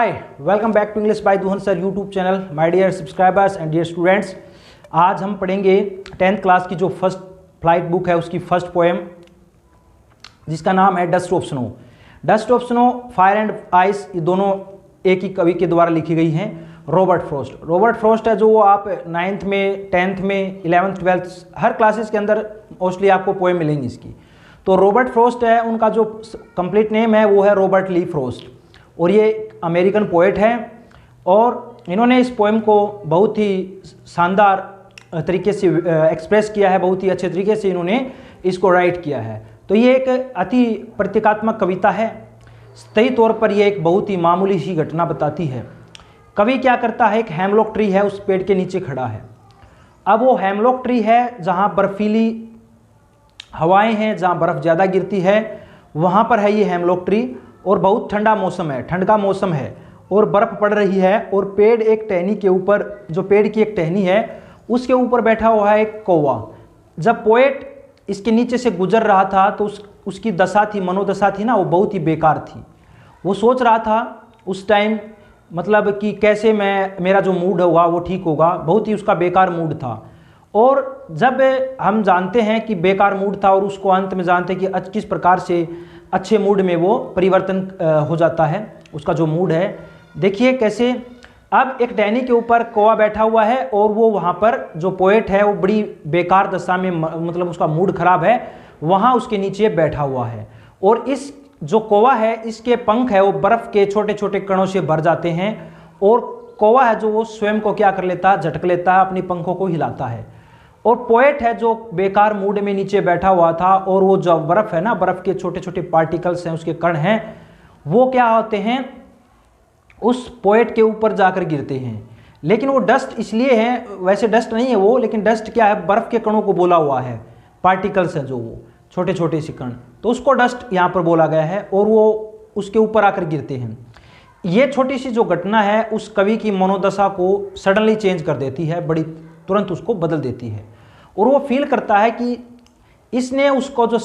Hi, welcome back to English by Duhan sir YouTube channel. My dear subscribers and dear students, आज हम पढ़ेंगे 10th class की जो first flight book है उसकी फर्स्ट पोएम, जिसका नाम है dust of snow. Dust of snow, fire and ice, ये दोनों एक ही कवि के द्वारा लिखी गई हैं, रॉबर्ट फ्रॉस्ट। रॉबर्ट फ्रॉस्ट है जो आप 9th में, 10th में, 11th 12th हर क्लासेस के अंदर मोस्टली आपको पोएम मिलेंगी इसकी। तो रॉबर्ट फ्रॉस्ट है, उनका जो कंप्लीट नेम है वो है रॉबर्ट ली फ्रॉस्ट, और ये अमेरिकन पोएट है। और इन्होंने इस पोएम को बहुत ही शानदार तरीके से एक्सप्रेस किया है, बहुत ही अच्छे तरीके से इन्होंने इसको राइट किया है। तो ये एक अति प्रतीकात्मक कविता है। सही तौर पर ये एक बहुत ही मामूली सी घटना बताती है। कवि क्या करता है, एक हेमलॉक ट्री है, उस पेड़ के नीचे खड़ा है। अब वो हेमलॉक ट्री है जहाँ बर्फीली हवाएं हैं, जहाँ बर्फ़ ज़्यादा गिरती है, वहाँ पर है ये हेमलॉक ट्री। और बहुत ठंडा मौसम है, ठंड का मौसम है और बर्फ़ पड़ रही है। और पेड़ एक टहनी के ऊपर, जो पेड़ की एक टहनी है उसके ऊपर बैठा हुआ है एक कौवा। जब पोएट इसके नीचे से गुजर रहा था तो उसकी दशा थी, मनोदशा थी ना, वो बहुत ही बेकार थी। वो सोच रहा था उस टाइम, मतलब कि कैसे मेरा जो मूड होगा वो ठीक होगा। बहुत ही उसका बेकार मूड था। और जब हम जानते हैं कि बेकार मूड था और उसको अंत में जानते हैं कि किस प्रकार से अच्छे मूड में वो परिवर्तन हो जाता है, उसका जो मूड है। देखिए कैसे, अब एक टहनी के ऊपर कौवा बैठा हुआ है और वो वहाँ पर जो पोएट है वो बड़ी बेकार दशा में, मतलब उसका मूड खराब है, वहाँ उसके नीचे बैठा हुआ है। और इस जो कौवा है, इसके पंख है वो बर्फ़ के छोटे छोटे कणों से भर जाते हैं। और कौवा है जो वो स्वयं को क्या कर लेता है, झटक लेता है, अपनी पंखों को हिलाता है। और पोएट है जो बेकार मूड में नीचे बैठा हुआ था, और वो जो बर्फ़ है ना, बर्फ़ के छोटे छोटे पार्टिकल्स हैं, उसके कण हैं, वो क्या होते हैं, उस पोएट के ऊपर जाकर गिरते हैं। लेकिन वो डस्ट इसलिए है, वैसे डस्ट नहीं है वो, लेकिन डस्ट क्या है, बर्फ़ के कणों को बोला हुआ है, पार्टिकल्स हैं जो वो छोटे छोटे से कण, तो उसको डस्ट यहाँ पर बोला गया है। और वो उसके ऊपर आकर गिरते हैं। ये छोटी सी जो घटना है उस कवि की मनोदशा को सडनली चेंज कर देती है, बड़ी तुरंत उसको बदल देती है। और वो फील करता है कि इसने उसको जो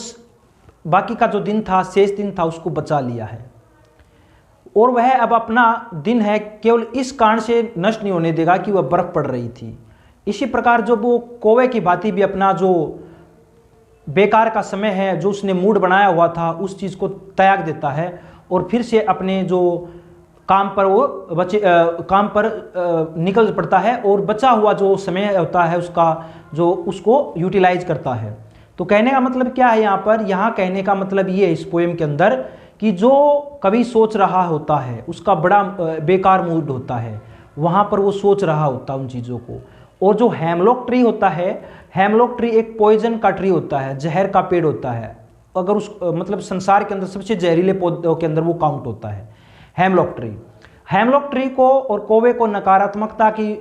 बाकी का जो दिन था, शेष दिन था, उसको बचा लिया है। और वह अब अपना दिन है केवल इस कारण से नष्ट नहीं होने देगा कि वह बर्फ़ पड़ रही थी। इसी प्रकार जो वो कौवे की भांति भी अपना जो बेकार का समय है, जो उसने मूड बनाया हुआ था, उस चीज़ को त्याग देता है और फिर से अपने जो काम पर वो काम पर निकल पड़ता है। और बचा हुआ जो समय होता है उसका, जो उसको यूटिलाइज करता है। तो कहने का मतलब क्या है यहाँ पर, यहाँ कहने का मतलब ये है इस पोएम के अंदर कि जो कवि सोच रहा होता है, उसका बड़ा बेकार मूड होता है, वहाँ पर वो सोच रहा होता है उन चीज़ों को। और जो हेमलॉक ट्री होता है, हेमलॉक ट्री एक पॉइजन का ट्री होता है, जहर का पेड़ होता है। अगर उस मतलब संसार के अंदर सबसे जहरीले पौधों के अंदर वो काउंट होता है हेमलॉक ट्री। हेमलॉक ट्री को और कौवे को नकारात्मकता की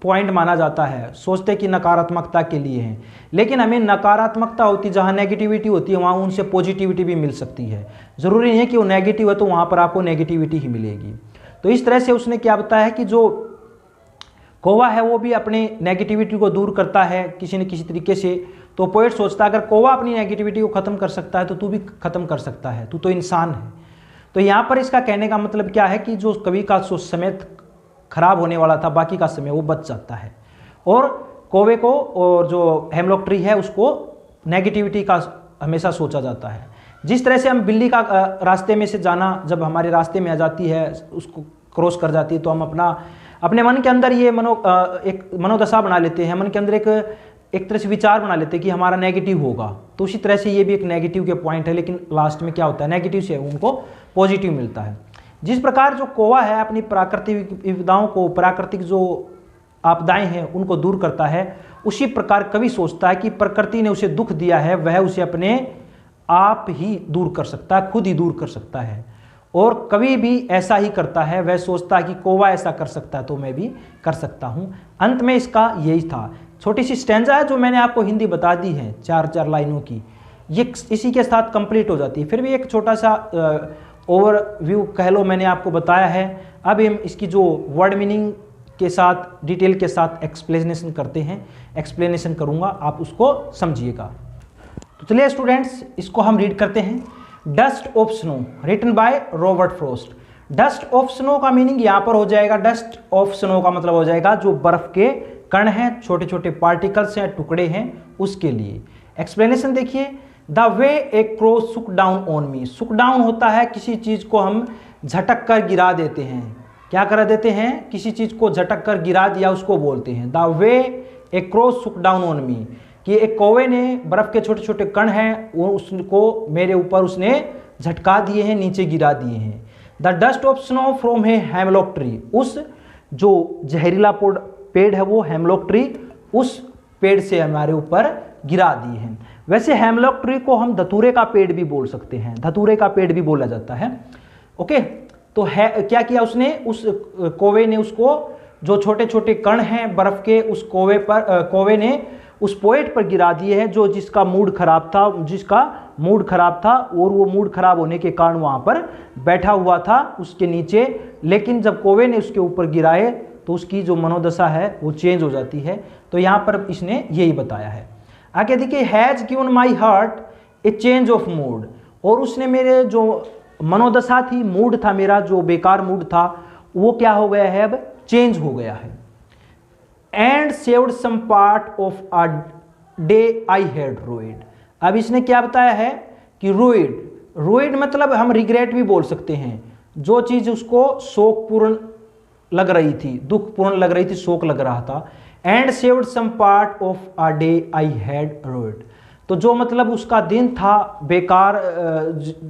पॉइंट माना जाता है, सोचते कि नकारात्मकता के लिए हैं। लेकिन हमें नकारात्मकता होती, जहाँ नेगेटिविटी होती है वहाँ उनसे पॉजिटिविटी भी मिल सकती है। ज़रूरी नहीं है कि वो नेगेटिव है तो वहाँ पर आपको नेगेटिविटी ही मिलेगी। तो इस तरह से उसने क्या बताया है कि जो कौवा है वो भी अपनी नेगेटिविटी को दूर करता है किसी न किसी तरीके से। तो पोएट सोचता है अगर कौवा अपनी नेगेटिविटी को ख़त्म कर सकता है तो तू भी ख़त्म कर सकता है, तू तो इंसान है। तो यहाँ पर इसका कहने का मतलब क्या है कि जो कवि का जो समय खराब होने वाला था, बाकी का समय वो बच जाता है। और कौवे को और जो हेमलॉक ट्री है उसको नेगेटिविटी का हमेशा सोचा जाता है। जिस तरह से हम बिल्ली का रास्ते में से जाना, जब हमारे रास्ते में आ जाती है, उसको क्रॉस कर जाती है, तो हम अपने मन के अंदर ये एक मनोदशा बना लेते हैं, मन के अंदर एक तरह से विचार बना लेते हैं कि हमारा नेगेटिव होगा। तो उसी तरह से ये भी एक नेगेटिव के पॉइंट है, लेकिन लास्ट में क्या होता है, नेगेटिव से उनको पॉजिटिव मिलता है। जिस प्रकार जो कौवा है अपनी प्राकृतिक विपदाओं को, प्राकृतिक जो आपदाएं हैं उनको दूर करता है, उसी प्रकार कवि सोचता है कि प्रकृति ने उसे दुख दिया है, वह उसे अपने आप ही दूर कर सकता है, खुद ही दूर कर सकता है। और कवि भी ऐसा ही करता है, वह सोचता है कि कौवा ऐसा कर सकता है तो मैं भी कर सकता हूँ। अंत में इसका यही था। छोटी सी स्टैंजा है जो मैंने आपको हिंदी बता दी है, 4-4 लाइनों की, ये इसी के साथ कंप्लीट हो जाती है। फिर भी एक छोटा सा ओवरव्यू कह लो मैंने आपको बताया है। अब हम इसकी जो वर्ड मीनिंग के साथ, डिटेल के साथ एक्सप्लेनेशन करते हैं। एक्सप्लेनेशन करूँगा, आप उसको समझिएगा। तो चलिए स्टूडेंट्स, इसको हम रीड करते हैं। Dust of snow, written by Robert Frost. Dust of snow का मीनिंग यहां पर हो जाएगा, डस्ट ऑफ स्नो का मतलब हो जाएगा जो बर्फ के कण हैं, छोटे छोटे पार्टिकल्स हैं, टुकड़े हैं, उसके लिए। एक्सप्लेनेशन देखिए, द वे ए क्रो सुक डाउन ऑन मी। सुक डाउन होता है किसी चीज को हम झटक कर गिरा देते हैं, क्या करा देते हैं, किसी चीज को झटक कर गिरा दिया उसको बोलते हैं द वे ए क्रो सुक डाउन ऑन मी, कि एक कौवे ने बर्फ के छोटे छोटे कण हैं वो उसको मेरे ऊपर उसने झटका दिए हैं, नीचे गिरा दिए हैं। The dust of snow from a hemlock tree, उस जो जहरीला पेड़ है वो हेमलॉक ट्री, उस पेड़ से हमारे ऊपर गिरा दिए हैं। वैसे हेमलॉक ट्री को हम धतूरे का पेड़ भी बोल सकते हैं, धतूरे का पेड़ भी बोला जाता है। ओके, तो है क्या किया उसने, उस कौवे ने उसको जो छोटे छोटे कण हैं बर्फ के, उस कौवे ने उस पोएट पर गिरा दिए हैं जो जिसका मूड खराब था, और वो मूड खराब होने के कारण वहां पर बैठा हुआ था उसके नीचे। लेकिन जब कौवे ने उसके ऊपर गिराए तो उसकी जो मनोदशा है वो चेंज हो जाती है। तो यहाँ पर इसने यही बताया है। आगे देखिए, has given my heart A change of mood, और उसने मेरे जो मनोदशा थी, मूड था मेरा जो बेकार मूड था, वो क्या हो गया है, अब चेंज हो गया है। And saved some part of a day I had rowed. अब इसने क्या बताया है कि रोइड मतलब हम रिग्रेट भी बोल सकते हैं, जो चीज उसको शोकपूर्ण लग रही थी, दुखपूर्ण लग रही थी, शोक लग रहा था। And saved some part of a day I had rowed, तो जो मतलब उसका दिन था बेकार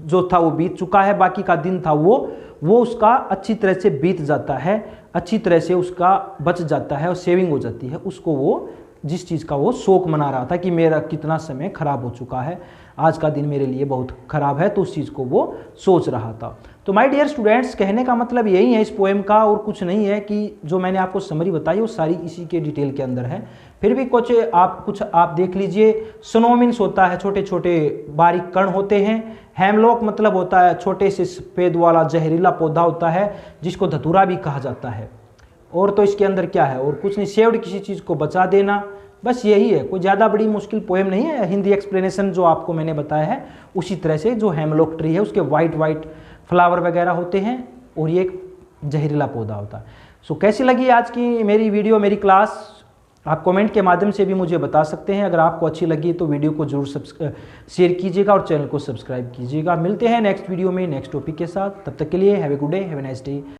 जो था वो बीत चुका है, बाकी का दिन था वो उसका अच्छी तरह से बीत जाता है, अच्छी तरह से उसका बच जाता है और सेविंग हो जाती है। उसको वो जिस चीज़ का वो शोक मना रहा था कि मेरा कितना समय खराब हो चुका है, आज का दिन मेरे लिए बहुत खराब है, तो उस चीज़ को वो सोच रहा था। तो माय डियर स्टूडेंट्स, कहने का मतलब यही है इस पोएम का, और कुछ नहीं है कि जो मैंने आपको समरी बताई वो सारी इसी के डिटेल के अंदर है। फिर भी कुछ आप देख लीजिए। स्नो मीन्स होता है छोटे छोटे बारीक कण होते हैं। हेमलॉक मतलब होता है छोटे से सफेद वाला जहरीला पौधा होता है जिसको धतूरा भी कहा जाता है। और तो इसके अंदर क्या है, और कुछ नहीं, सेव्ड किसी चीज़ को बचा देना, बस यही है। कोई ज़्यादा बड़ी मुश्किल पोएम नहीं है। हिंदी एक्सप्लेनेशन जो आपको मैंने बताया है उसी तरह से, जो हेमलॉक ट्री है उसके वाइट फ्लावर वगैरह होते हैं और ये एक जहरीला पौधा होता है। सो कैसी लगी आज की मेरी वीडियो, मेरी क्लास, आप कमेंट के माध्यम से भी मुझे बता सकते हैं। अगर आपको अच्छी लगी तो वीडियो को जरूर शेयर कीजिएगा और चैनल को सब्सक्राइब कीजिएगा। मिलते हैं नेक्स्ट वीडियो में नेक्स्ट टॉपिक के साथ, तब तक के लिए have a good day, have a nice day.